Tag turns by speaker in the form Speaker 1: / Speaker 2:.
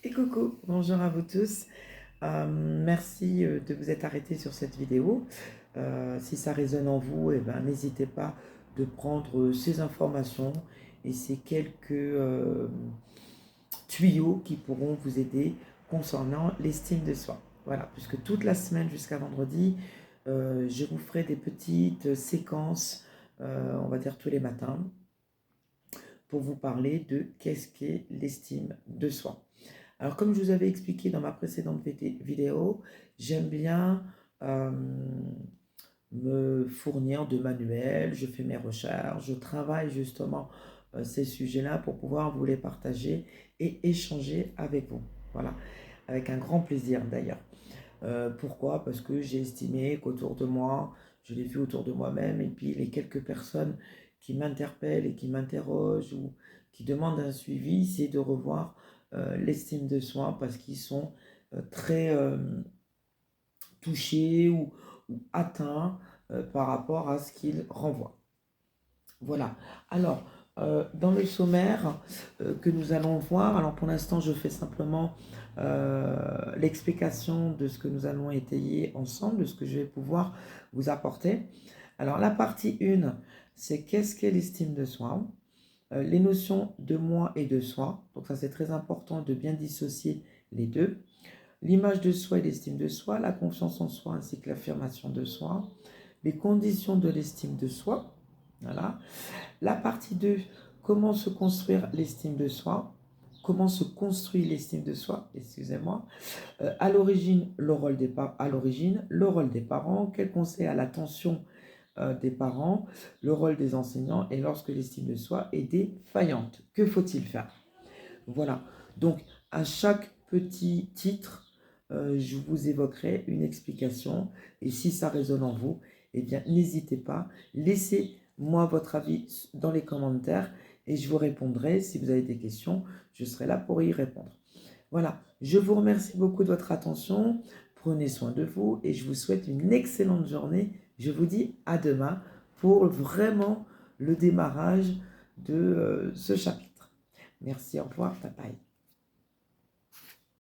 Speaker 1: Et coucou, bonjour à vous tous. Merci de vous être arrêtés sur cette vidéo. Si ça résonne en vous, n'hésitez pas de prendre ces informations et ces quelques tuyaux qui pourront vous aider concernant l'estime de soi. Voilà, puisque toute la semaine jusqu'à vendredi, je vous ferai des petites séquences, on va dire tous les matins, pour vous parler de qu'est-ce qu'est l'estime de soi. Alors, comme je vous avais expliqué dans ma précédente vidéo, j'aime bien me fournir de manuels, je fais mes recherches, je travaille justement ces sujets-là pour pouvoir vous les partager et échanger avec vous. Voilà, avec un grand plaisir d'ailleurs. Pourquoi? Parce que j'ai estimé qu'autour de moi, je l'ai vu autour de moi-même, et puis les quelques personnes qui m'interpellent et qui m'interrogent ou qui demandent un suivi, c'est de revoir l'estime de soi parce qu'ils sont très touchés ou atteints par rapport à ce qu'ils renvoient. Voilà. Alors, dans le sommaire que nous allons voir, alors pour l'instant, je fais simplement l'explication de ce que nous allons étayer ensemble, de ce que je vais pouvoir vous apporter. Alors, la partie 1, c'est qu'est-ce qu'est l'estime de soi, les notions de moi et de soi. Donc, ça, c'est très important de bien dissocier les deux. L'image de soi et l'estime de soi, la confiance en soi ainsi que l'affirmation de soi, les conditions de l'estime de soi. Voilà. La partie 2, comment se construire l'estime de soi, comment se construit l'estime de soi, excusez-moi. À l'origine, le rôle des parents, quel conseil à l'attention des parents, le rôle des enseignants et lorsque l'estime de soi est défaillante, que faut-il faire? Voilà, donc à chaque petit titre, je vous évoquerai une explication et si ça résonne en vous, eh bien n'hésitez pas, laissez-moi votre avis dans les commentaires et je vous répondrai. Si vous avez des questions, je serai là pour y répondre. Voilà, je vous remercie beaucoup de votre attention, prenez soin de vous et je vous souhaite une excellente journée. Je vous dis à demain pour vraiment le démarrage de ce chapitre. Merci, au revoir, bye bye.